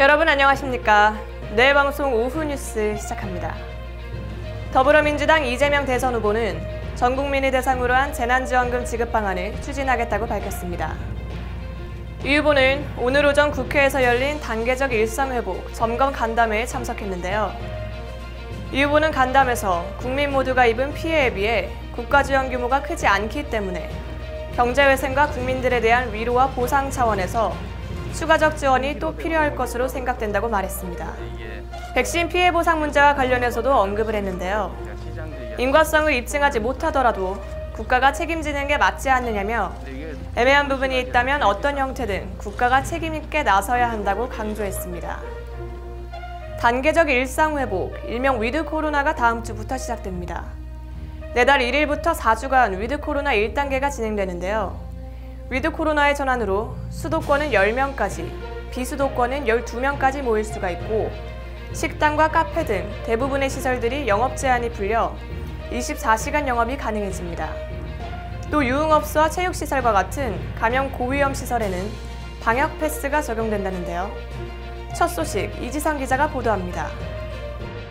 여러분 안녕하십니까? 내일 방송 오후 뉴스 시작합니다. 더불어민주당 이재명 대선 후보는 전 국민을 대상으로 한 재난지원금 지급 방안을 추진하겠다고 밝혔습니다. 이 후보는 오늘 오전 국회에서 열린 단계적 일상회복 점검 간담회에 참석했는데요. 이 후보는 간담회에서 국민 모두가 입은 피해에 비해 국가 지원 규모가 크지 않기 때문에 경제회생과 국민들에 대한 위로와 보상 차원에서 추가적 지원이 또 필요할 것으로 생각된다고 말했습니다. 백신 피해 보상 문제와 관련해서도 언급을 했는데요. 인과성을 입증하지 못하더라도 국가가 책임지는 게 맞지 않느냐며 애매한 부분이 있다면 어떤 형태든 국가가 책임 있게 나서야 한다고 강조했습니다. 단계적 일상회복, 일명 위드 코로나가 다음 주부터 시작됩니다. 내달 1일부터 4주간 위드 코로나 1단계가 진행되는데요. 위드 코로나의 전환으로 수도권은 10명까지, 비수도권은 12명까지 모일 수가 있고 식당과 카페 등 대부분의 시설들이 영업 제한이 풀려 24시간 영업이 가능해집니다. 또 유흥업소와 체육시설과 같은 감염 고위험 시설에는 방역 패스가 적용된다는데요. 첫 소식 이지선 기자가 보도합니다.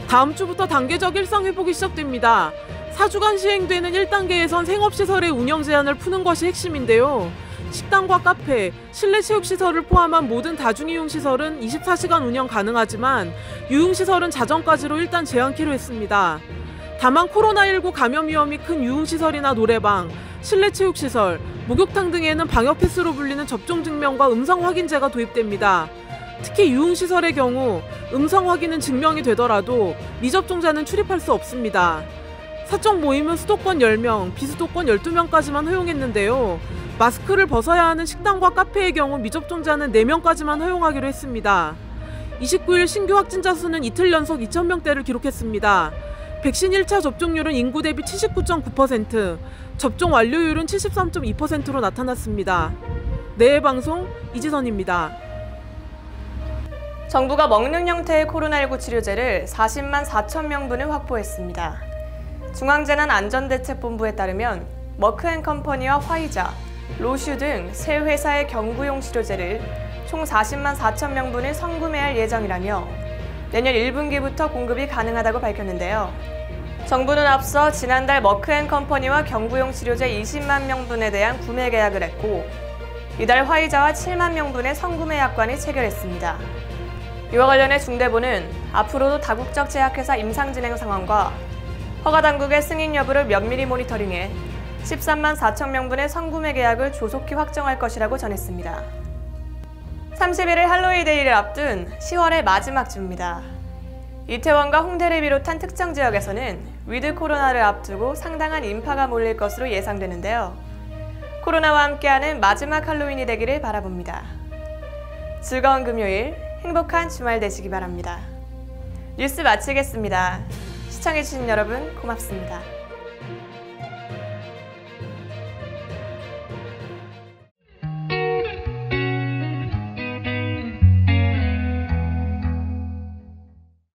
다음 주부터 단계적 일상회복이 시작됩니다. 4주간 시행되는 1단계에선 생업시설의 운영 제한을 푸는 것이 핵심인데요. 식당과 카페, 실내 체육시설을 포함한 모든 다중이용시설은 24시간 운영 가능하지만 유흥시설은 자정까지로 일단 제한키로 했습니다. 다만 코로나19 감염 위험이 큰 유흥시설이나 노래방, 실내 체육시설, 목욕탕 등에는 방역 패스로 불리는 접종 증명과 음성 확인제가 도입됩니다. 특히 유흥시설의 경우 음성 확인은 증명이 되더라도 미접종자는 출입할 수 없습니다. 사적 모임은 수도권 10명, 비수도권 12명까지만 허용했는데요. 마스크를 벗어야 하는 식당과 카페의 경우 미접종자는 4명까지만 허용하기로 했습니다. 29일 신규 확진자 수는 이틀 연속 2,000명대를 기록했습니다. 백신 1차 접종률은 인구 대비 79.9%, 접종 완료율은 73.2%로 나타났습니다. 내일 방송 이지선입니다. 정부가 먹는 형태의 코로나19 치료제를 40만 4천 명분을 확보했습니다. 중앙재난안전대책본부에 따르면 머크앤컴퍼니와 화이자, 로슈 등 세 회사의 경구용 치료제를 총 40만 4천 명분을 선구매할 예정이라며 내년 1분기부터 공급이 가능하다고 밝혔는데요. 정부는 앞서 지난달 머크앤컴퍼니와 경구용 치료제 20만 명분에 대한 구매 계약을 했고 이달 화이자와 7만 명분의 선구매 약관을 체결했습니다. 이와 관련해 중대본은 앞으로도 다국적 제약회사 임상 진행 상황과 허가당국의 승인 여부를 면밀히 모니터링해 13만 4천 명분의 선구매 계약을 조속히 확정할 것이라고 전했습니다. 31일 할로윈 데이를 앞둔 10월의 마지막 주입니다. 이태원과 홍대를 비롯한 특정 지역에서는 위드 코로나를 앞두고 상당한 인파가 몰릴 것으로 예상되는데요. 코로나와 함께하는 마지막 할로윈이 되기를 바라봅니다. 즐거운 금요일, 행복한 주말 되시기 바랍니다. 뉴스 마치겠습니다. 시청해주신 여러분 고맙습니다.